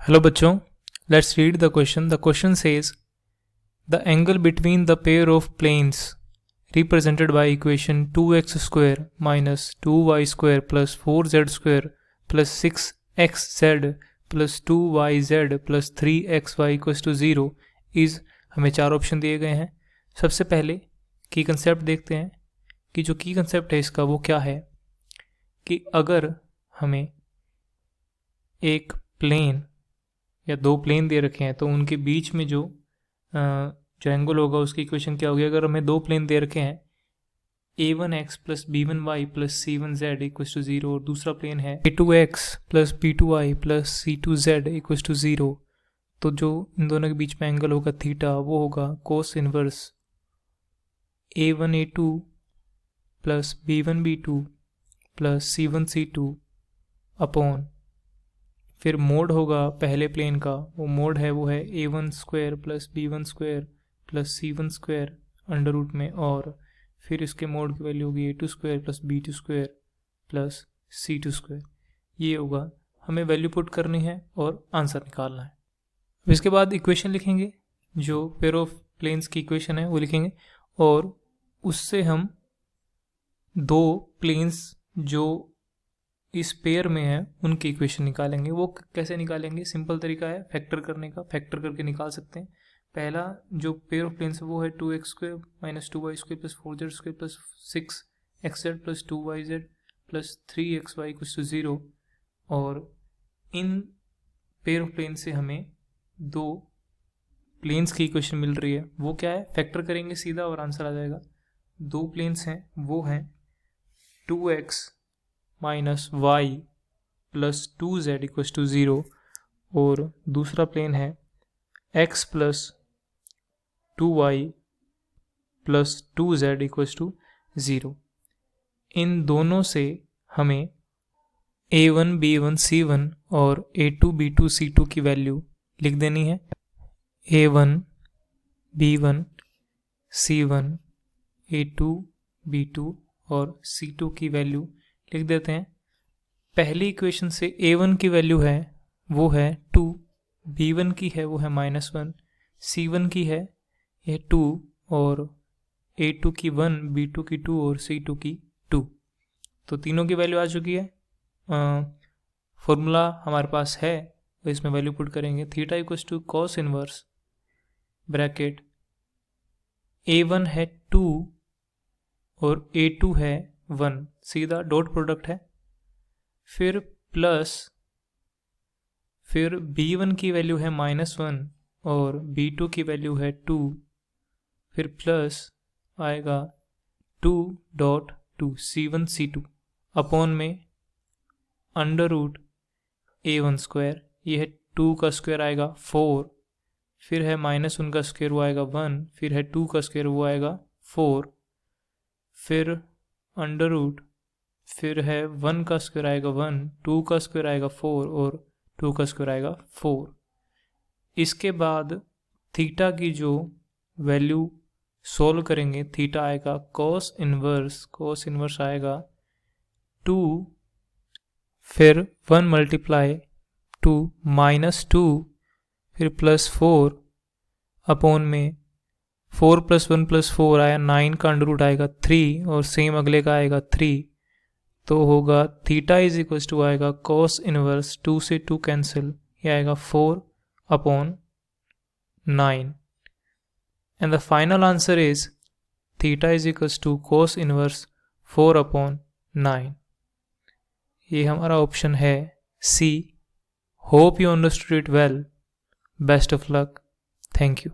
Hello बच्चों, let's read the question. The question says the angle between the pair of planes represented by equation 2x square minus 2y square plus 4z square plus 6xz plus 2yz plus 3xy equals to 0 is, हमें चार option दिए गए हैं. सबसे पहले की concept देखते हैं कि जो की कंसेप्ट है इसका वो क्या है कि अगर हमें एक प्लेन या दो प्लेन दे रखे हैं तो उनके बीच में जो एंगल होगा उसकी इक्वेशन क्या होगी. अगर हमें दो प्लेन दे रखे हैं a1x plus b1y plus c1z equals to 0 और दूसरा प्लेन है a2x plus b2y plus c2z equals to 0, तो जो इन दोनों के बीच में एंगल होगा थीटा वो होगा cos inverse a1a2 plus b1b2 plus c1c2 upon, फिर मोड होगा पहले प्लेन का, वो मोड है वो है a1 square plus b1 square plus c1 square under root में, और फिर इसके मोड की वैल्यू होगी a2 square plus b2 square plus c2 square. ये होगा, हमें वैल्यू पुट करनी है और आंसर निकालना है. इसके बाद इक्वेशन लिखेंगे, जो पेयर ऑफ प्लेन्स की इक्वेशन है वो लिखेंगे और उससे हम दो प्लेन्स जो इस पेयर में है उनकी इक्वेशन निकालेंगे. वो कैसे निकालेंगे, सिंपल तरीका है फैक्टर करने का, फैक्टर करके निकाल सकते हैं. पहला जो पेयर ऑफ प्लेन्स है वो है 2x square minus 2y square plus 4z square plus 6xz plus 2yz plus 3xy equals to 0, और इन पेयर ऑफ प्लेन से हमें दो प्लेन्स की इक्वेशन मिल रही है. वो क्या है, फैक्टर करेंगे सीधा और आंसर आ जाएगा. दो प्लेन्स हैं वो हैं 2x minus y plus 2z equals to 0 और दूसरा प्लेन है x plus 2y plus 2z equals to 0. इन दोनों से हमें a1 b1 c1 और a2 b2 c2 की वैल्यू लिख देनी है. a1 b1 c1 a2 b2 और c2 की वैल्यू लिख देते हैं. पहली इक्वेशन से a1 की वैल्यू है वो है 2, b1 की है वो है -1, c1 की है ये 2 और a2 की 1, b2 की 2 और c2 की 2. तो तीनों की वैल्यू आ चुकी है. फॉर्मूला हमारे पास है तो इसमें वैल्यू पुट करेंगे. Theta equals to cos inverse bracket a1 है 2 और a2 है 1, सीधा डॉट प्रोडक्ट है. फिर प्लस, फिर b1 की वैल्यू है -1 और b2 की वैल्यू है 2, फिर प्लस आएगा 2.2 c1 c2 अपॉन में अंडर रूट a1 स्क्वायर, ये है 2 का स्क्वायर आएगा 4, फिर है -1 का स्क्वायर वो आएगा 1, फिर है 2 का स्क्वायर वो आएगा 4, फिर अंडर रूट, फिर है 1 का स्क्वायर आएगा 1, 2 का स्क्वायर आएगा 4 और 2 का स्क्वायर आएगा 4. इसके बाद थीटा की जो वैल्यू सोल्व करेंगे, थीटा आएगा कॉस इनवर्स आएगा 2, फिर 1 मल्टीप्लाई 2 -2, फिर +4 अपॉन में 4 + 1 + 4 आया 9 का अंडर रूट आएगा 3 और सेम अगले का आएगा 3, तो होगा थीटा इज इक्वल्स टू आएगा कॉस इनवर्स 2 से 2 कैंसिल, ये आएगा 4 upon 9, and the final answer is theta is equals to cos inverse 4 upon 9. ये हमारा ऑप्शन है C. Hope you understood it well. Best of luck. Thank you.